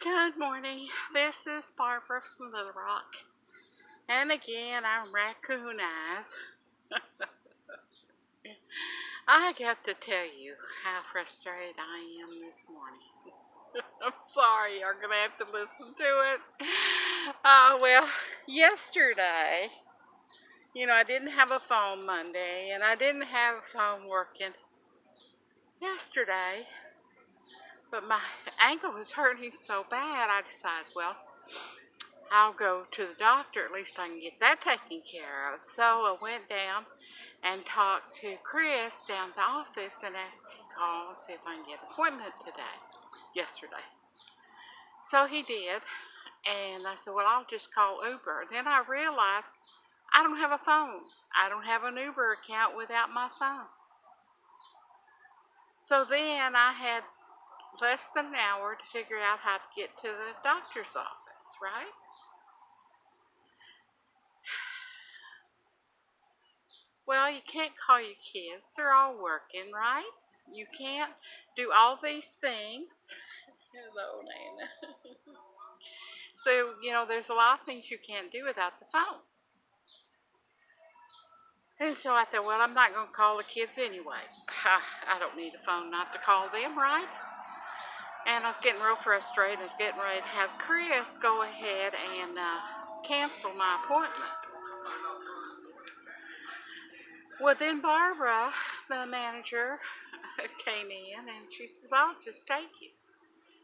Good morning. This is Barbara from Little Rock. And again, I'm Raccoon Eyes. I got to tell you how frustrated I am this morning. I'm sorry, you're going to have to listen to it. Well, yesterday, I didn't have a phone Monday, and I didn't have a phone working yesterday. But my ankle was hurting so bad, I decided, well, I'll go to the doctor. At least I can get that taken care of. So I went down and talked to Chris down at the office and asked him to call and see if I can get an appointment yesterday. So he did. And I said, well, I'll just call Uber. Then I realized I don't have a phone. I don't have an Uber account without my phone. So then I had less than an hour to figure out how to get to the doctor's office, right? Well, you can't call your kids. They're all working, right? You can't do all these things. Hello, Nana. So, there's a lot of things you can't do without the phone. And so I thought, well, I'm not going to call the kids anyway. I don't need a phone not to call them, right? And I was getting real frustrated. I was getting ready to have Chris go ahead and cancel my appointment. Well, then Barbara, the manager, came in and she said, well, I'll just take you,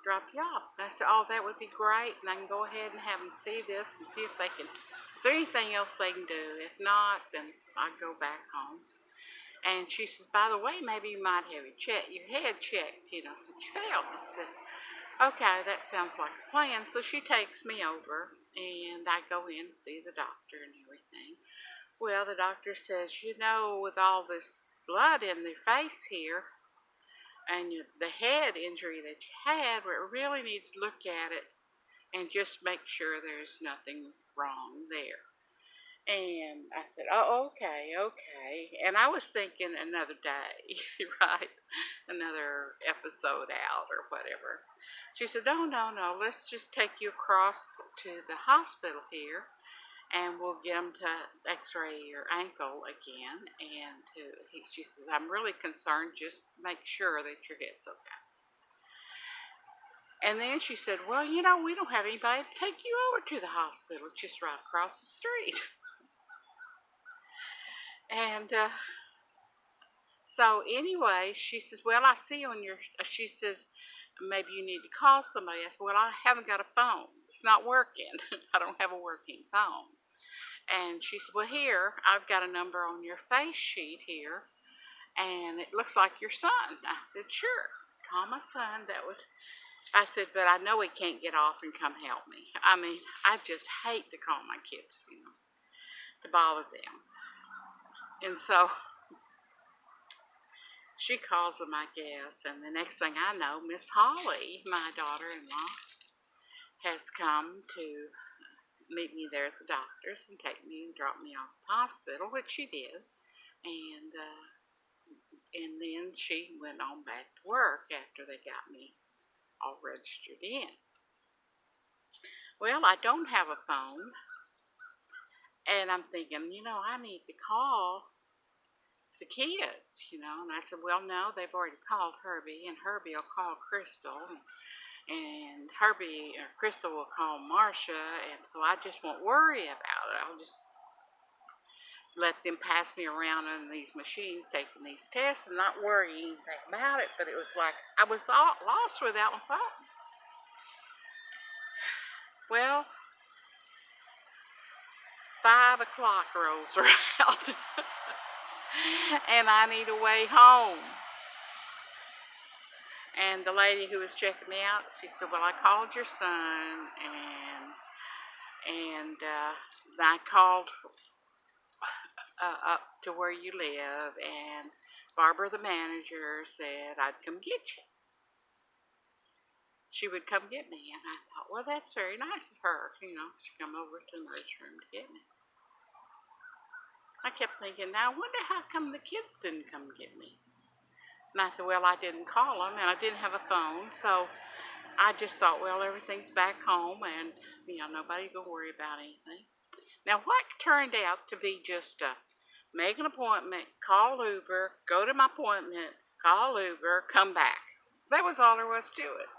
drop you off. And I said, oh, that would be great. And I can go ahead and have them see this and see if they can, is there anything else they can do? If not, then I go back home. And she says, by the way, maybe you might have your head checked, since you failed. I said, okay, that sounds like a plan. So she takes me over and I go in and see the doctor and everything. Well, the doctor says, with all this blood in the face here and the head injury that you had, we really need to look at it and just make sure there's nothing wrong there. And I said, oh, okay. And I was thinking another day, right? Another episode out or whatever. She said, no, let's just take you across to the hospital here and we'll get them to x-ray your ankle again. And she says, I'm really concerned, just make sure that your head's okay. And then she said, well, we don't have anybody to take you over to the hospital. It's just right across the street. And so anyway, she says, well, I see she says, maybe you need to call somebody. I said, well, I haven't got a phone. It's not working. I don't have a working phone. And she said, well, here, I've got a number on your face sheet here, and it looks like your son. I said, sure, call my son. I said, but I know he can't get off and come help me. I mean, I just hate to call my kids, to bother them. And so she calls them, I guess, and the next thing I know, Miss Holly, my daughter-in-law, has come to meet me there at the doctor's and take me and drop me off at the hospital, which she did. And then she went on back to work after they got me all registered in. Well, I don't have a phone, and I'm thinking, I need to call the kids, and I said, well, no, they've already called Herbie, and Herbie will call Crystal, and Crystal will call Marcia, and so I just won't worry about it. I'll just let them pass me around on these machines taking these tests and not worry anything about it. But it was like I was all lost without my phone. Well, 5 o'clock rolls around and I need a way home. And the lady who was checking me out, she said, well, I called your son, and I called up to where you live, and Barbara, the manager, said I'd come get you. She would come get me, and I thought, well, that's very nice of her. She'd come over to the emergency room to get me. I kept thinking, now I wonder how come the kids didn't come get me. And I said, well, I didn't call them, and I didn't have a phone, so I just thought, well, everything's back home and, nobody can worry about anything. Now, what turned out to be just make an appointment, call Uber, go to my appointment, call Uber, come back. That was all there was to it.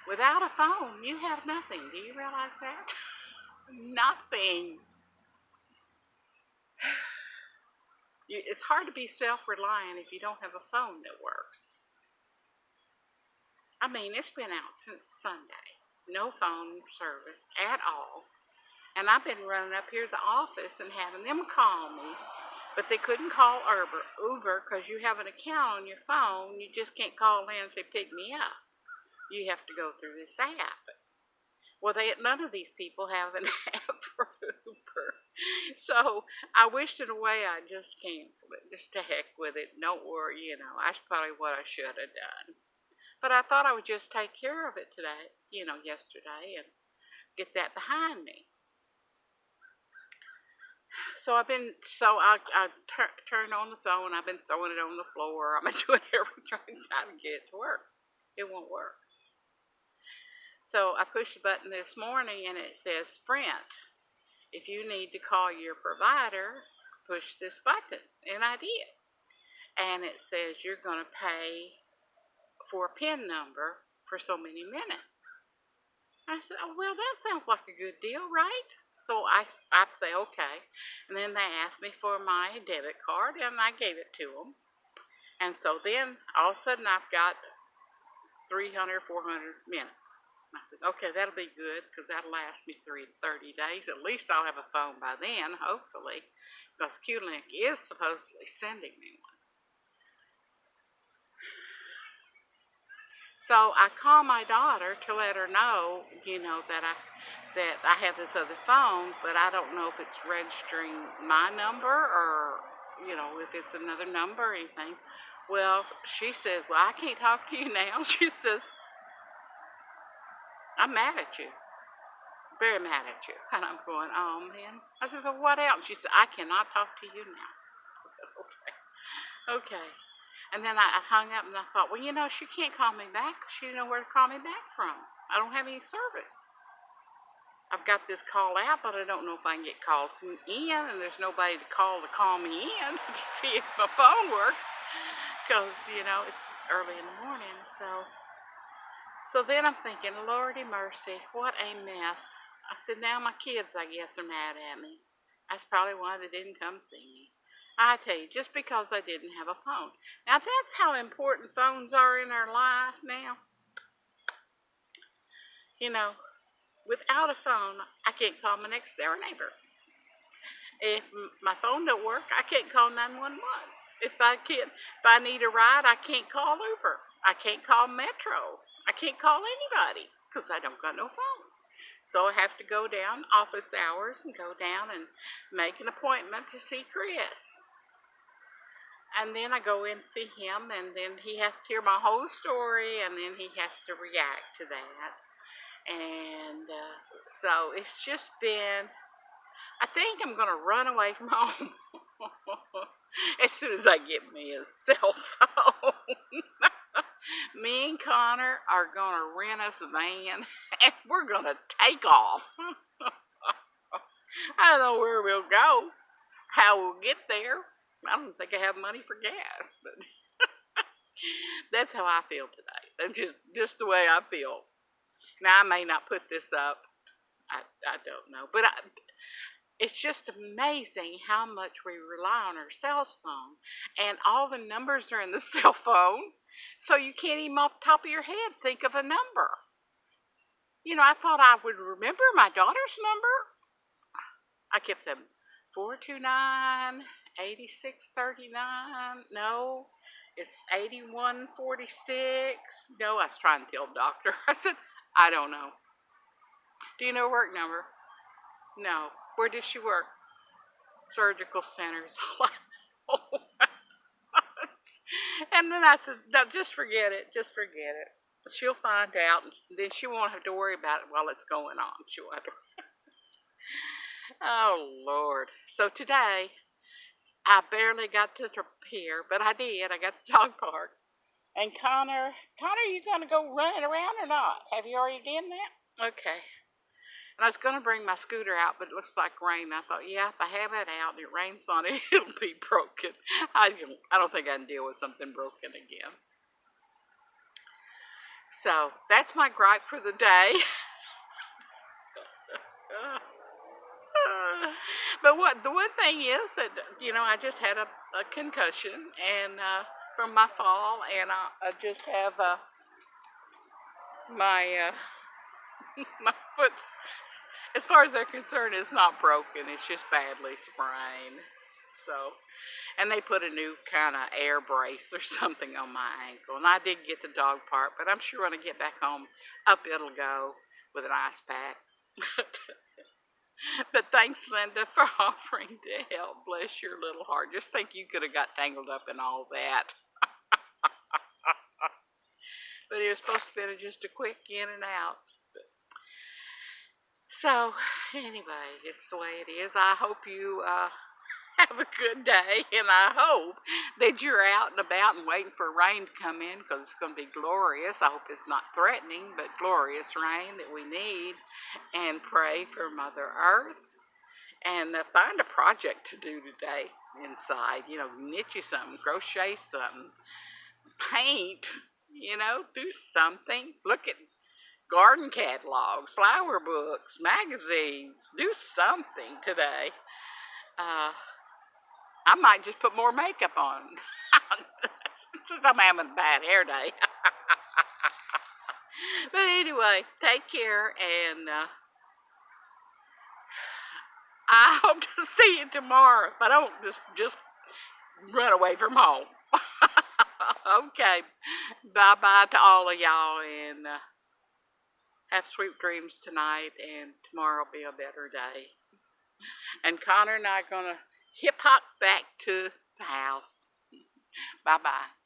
Without a phone, you have nothing. Do you realize that? Nothing. It's hard to be self-reliant if you don't have a phone that works. I mean, it's been out since Sunday. No phone service at all. And I've been running up here to the office and having them call me, but they couldn't call Uber because you have an account on your phone. You just can't call in and say, pick me up. You have to go through this app. Well, none of these people have an app for Uber. So I wished in a way I'd just cancel it. Just to heck with it. Don't worry, that's probably what I should have done. But I thought I would just take care of it today, yesterday, and get that behind me. So I turned on the phone. I've been throwing it on the floor. I've been doing everything trying to get it to work. It won't work. So I pushed the button this morning and it says Sprint. If you need to call your provider, push this button. And I did. And it says you're going to pay for a PIN number for so many minutes. I said, oh, well, that sounds like a good deal, right? So I say, okay. And then they asked me for my debit card, and I gave it to them. And so then, all of a sudden, I've got 300, 400 minutes. I said, okay, that'll be good, because that'll last me 30 days. At least I'll have a phone by then, hopefully, because Q-Link is supposedly sending me one. So I call my daughter to let her know, that I have this other phone, but I don't know if it's registering my number or, if it's another number or anything. Well, she says, well, I can't talk to you now. She says, I'm mad at you. Very mad at you. And I'm going, oh, man. I said, well, what else? She said, I cannot talk to you now. Okay. And then I hung up and I thought, well, she can't call me back. She didn't know where to call me back from. I don't have any service. I've got this call out, but I don't know if I can get calls in, and there's nobody to call me in to see if my phone works, because, it's early in the morning. So then I'm thinking, Lordy mercy, what a mess. I said, now my kids, I guess, are mad at me. That's probably why they didn't come see me. I tell you, just because I didn't have a phone. Now, that's how important phones are in our life now. Without a phone, I can't call my next door neighbor. If my phone don't work, I can't call 911. If I need a ride, I can't call Uber. I can't call Metro. I can't call anybody because I don't got no phone. So I have to go down office hours and go down and make an appointment to see Chris. And then I go in and see him, and then he has to hear my whole story, and then he has to react to that. And so it's just been, I think I'm going to run away from home as soon as I get me a cell phone. Me and Connor are going to rent us a van, and we're going to take off. I don't know where we'll go, how we'll get there. I don't think I have money for gas, but that's how I feel today. That's just the way I feel. Now, I may not put this up. I don't know. But it's just amazing how much we rely on our cell phone. And all the numbers are in the cell phone. So you can't even off the top of your head think of a number. I thought I would remember my daughter's number. I kept saying 429. 8639. No, it's 8146. No, I was trying to tell the doctor. I said, I don't know. Do you know her work number? No. Where does she work? Surgical centers. And then I said, no, just forget it. Just forget it. She'll find out, and then she won't have to worry about it while it's going on. She won't have to. Oh, Lord. So today, I barely got to the pier, but I did. I got to the dog park. And Connor, you gonna go running around or not? Have you already done that? Okay. And I was gonna bring my scooter out, but it looks like rain. I thought, yeah, if I have it out and it rains on it, it'll be broken. I don't think I can deal with something broken again. So that's my gripe for the day. But the one thing is that I just had a concussion and from my fall, and I just have my my foot's, as far as they're concerned, it's not broken. It's just badly sprained. So, and they put a new kind of air brace or something on my ankle, and I did get the dog part, but I'm sure when I get back home, up it'll go with an ice pack. But thanks, Linda, for offering to help. Bless your little heart. Just think you could have got tangled up in all that. But it was supposed to be just a quick in and out. So, anyway, it's the way it is. I hope you have a good day, and I hope that you're out and about and waiting for rain to come in, because it's going to be glorious. I hope it's not threatening, but glorious rain that we need. And pray for Mother Earth. And find a project to do today inside. Knit you something, crochet something, paint, do something. Look at garden catalogs, flower books, magazines. Do something today. I might just put more makeup on since I'm having a bad hair day. But anyway, take care, and I hope to see you tomorrow. If I don't, just run away from home. Okay. Bye-bye to all of y'all, and have sweet dreams tonight, and tomorrow will be a better day. And Connor and I are going to hip-hop back to the house. Bye-bye.